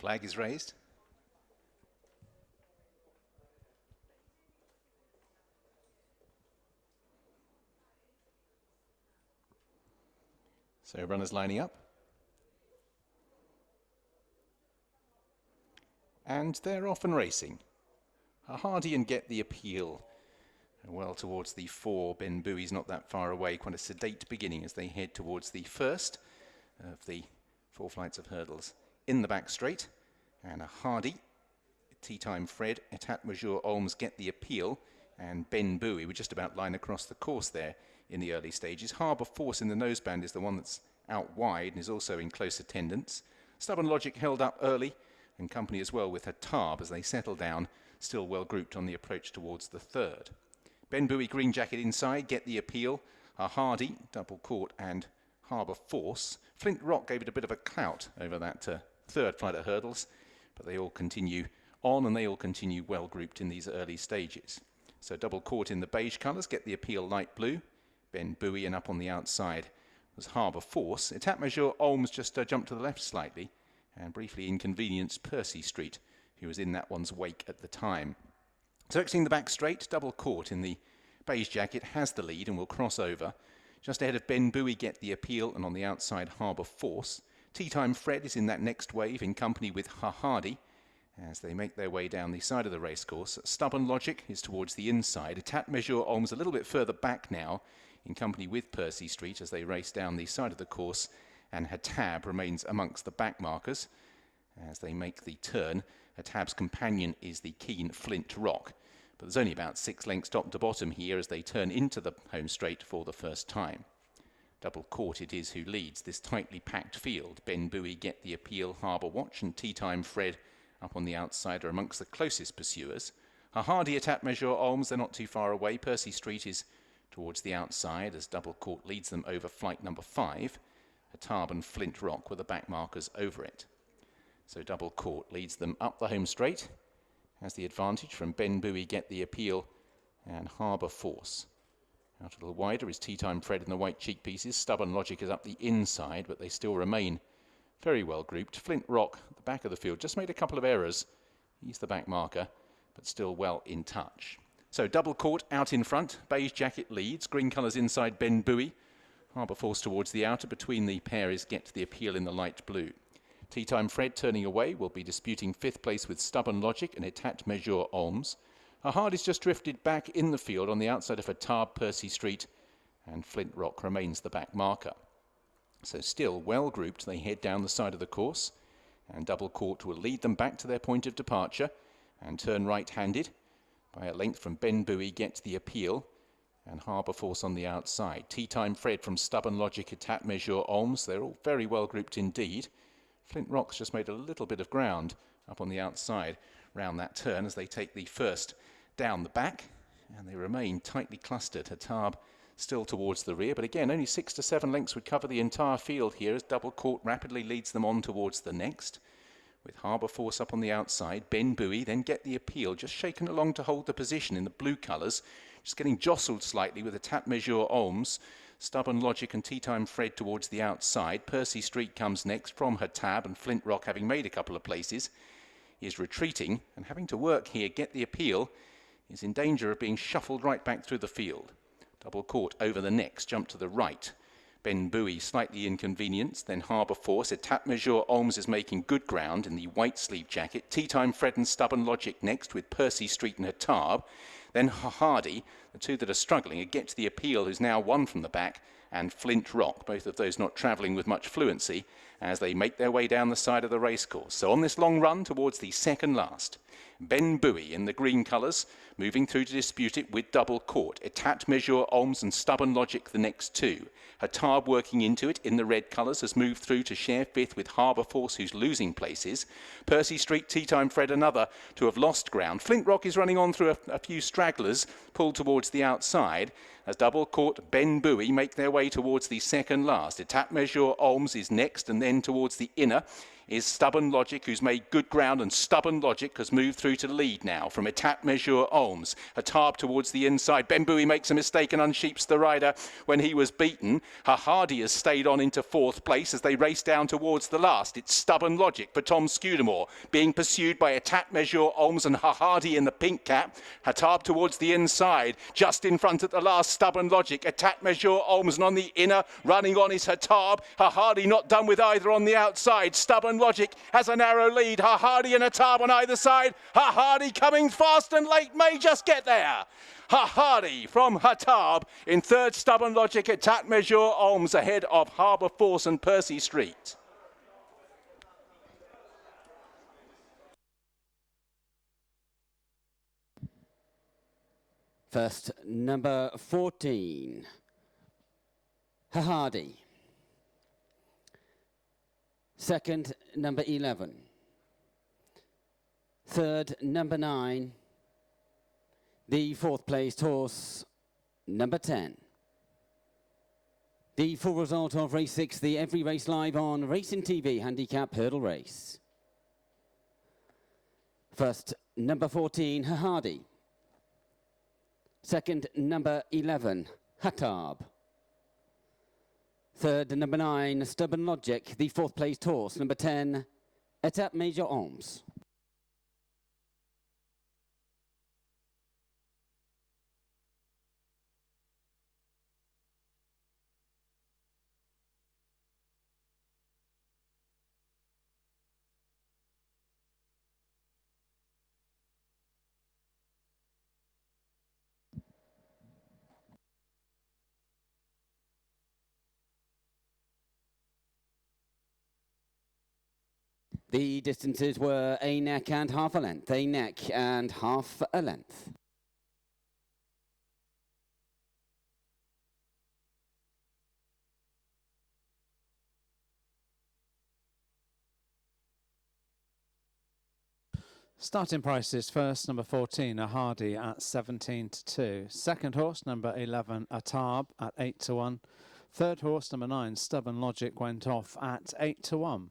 Flag is raised. So runners lining up. And they're off and racing. Hahadi and Get the Appeal. Well towards the 4. Ben Bowie's not that far away. Quite a sedate beginning as they head towards the first of the 4 flights of hurdles in the back straight. And Hahadi, Tea Time Fred, Etat Major Olms Get the Appeal, and Ben Bowie were just about line across the course there in the early stages. Harbour Force in the noseband is the one that's out wide and is also in close attendance. Stubborn Logic held up early, and company as well with Hahadi as they settle down, still well grouped on the approach towards the third. Ben Bowie, Green Jacket inside, Get the Appeal. Hahadi, Double Court, and Harbour Force. Flint Rock gave it a bit of a clout over that third flight of hurdles, but they all continue on and they all continue well grouped in these early stages. So Double Court in the beige colours, Get the Appeal light blue. Ben Bowie, and up on the outside was Harbour Force. Etat Major Olms just jumped to the left slightly and briefly inconvenienced Percy Street, who was in that one's wake at the time. So exiting the back straight, Double Court in the beige jacket has the lead and will cross over. Just ahead of Ben Bowie, Get the Appeal, and on the outside Harbour Force. Tea Time Fred is in that next wave in company with Hahadi as they make their way down the side of the racecourse. Stubborn Logic is towards the inside. Etat Major Olms a little bit further back now in company with Percy Street as they race down the side of the course, and Hahadi remains amongst the back markers as they make the turn. Hahadi's companion is the keen Flint Rock, but there's only about 6 lengths top to bottom here as they turn into the home straight for the first time. Double Court it is who leads this tightly packed field. Ben Bowie, Get the Appeal, Harbour Watch, and Tea Time Fred up on the outside are amongst the closest pursuers. Hahadi, Etat Major Olms, they're not too far away. Percy Street is towards the outside as Double Court leads them over flight number 5. Hahadi and Flint Rock were the back markers over it. So Double Court leads them up the home straight, has the advantage from Ben Bowie, Get the Appeal, and Harbour Force. Out a little wider is Tea Time Fred in the white cheek pieces. Stubborn Logic is up the inside, but they still remain very well grouped. Flint Rock at the back of the field just made a couple of errors. He's the back marker, but still well in touch. So Double Court out in front. Beige jacket leads. Green colours inside Ben Bowie. Harbour Force towards the outer. Between the pair is Get the Appeal in the light blue. Tea Time Fred turning away will be disputing 5th place with Stubborn Logic and Etat Major Olms. Hahadi's just drifted back in the field on the outside of Hahadi, Percy Street, and Flint Rock remains the back marker. So still well grouped, they head down the side of the course, and Double Court will lead them back to their point of departure and turn right-handed by a length from Ben Bowie, Get the Appeal, and Harbour Force on the outside. Tea Time Fred from Stubborn Logic, Etat Major Olms, they're all very well grouped indeed. Flint Rock's just made a little bit of ground up on the outside round that turn as they take the first down the back, and they remain tightly clustered. Hahadi still towards the rear, but again only 6 to 7 lengths would cover the entire field here as Double Court rapidly leads them on towards the next, with Harbour Force up on the outside. Ben Bowie, then Get the Appeal, just shaken along to hold the position in the blue colours, just getting jostled slightly with Etat Major Olms. Stubborn Logic and Tea Time Fred towards the outside. Percy Street comes next from Hahadi, and Flint Rock, having made a couple of places, is retreating and having to work here. Get the Appeal is in danger of being shuffled right back through the field. Double Court over the next, jump to the right. Ben Bowie slightly inconvenienced, then Harbour Force. Etat Major Olms is making good ground in the white sleeve jacket. Tea Time Fred and Stubborn Logic next with Percy Street and Hahadi. Then Hahadi, the two that are struggling, Get to the Appeal, who's now one from the back, and Flint Rock, both of those not travelling with much fluency as they make their way down the side of the racecourse. So on this long run towards the second last, Ben Bowie in the green colours, moving through to dispute it with Double Court. Etat Major Olms and Stubborn Logic the next two. Hahadi working into it in the red colours has moved through to share 5th with Harbour Force, who's losing places. Percy Street, Tea Time Fred another to have lost ground. Flint Rock is running on through a few stragglers pulled towards the outside as Double Court, Ben Bowie make their way towards the second last. Etat Major Olms is next, and then towards the inner is Stubborn Logic, who's made good ground, and Stubborn Logic has moved through to lead now from Etat Mesure Olms. Hahadi towards the inside. Ben Bowie makes a mistake and unsheeps the rider when he was beaten. Hahadi has stayed on into fourth place as they race down towards the last. It's Stubborn Logic for Tom Scudamore, being pursued by Etat Mesure Olms and Hahadi in the pink cap. Hahadi towards the inside, just in front at the last, Stubborn Logic. Etat Mesure Olms, and on the inner, running on is Hahadi. Hahadi not done with either on the outside. Stubborn Logic has a narrow lead. Hahadi and Hahadi on either side. Hahadi coming fast and late, may just get there. Hahadi from Hahadi in third. Stubborn Logic. Etat Mesure Olms ahead of Harbour Force and Percy Street. First, number 14, Hahadi. Second, number 11. Third, number 9. The fourth placed horse, number 10. The full result of race 6, the Every Race Live on Racing TV Handicap Hurdle Race. First, number 14, Hahadi. Second, number 11, Hahadi. Third, number 9, Stubborn Logic. The fourth placed horse, number 10, Etat Mesure Olms. The distances were a neck and half a length, a neck and half a length. Starting prices: first, number 14, Hahadi at 17-2. Second horse, number 11, Hahadi at 8-1. Third horse, number 9, Stubborn Logic, went off at 8-1.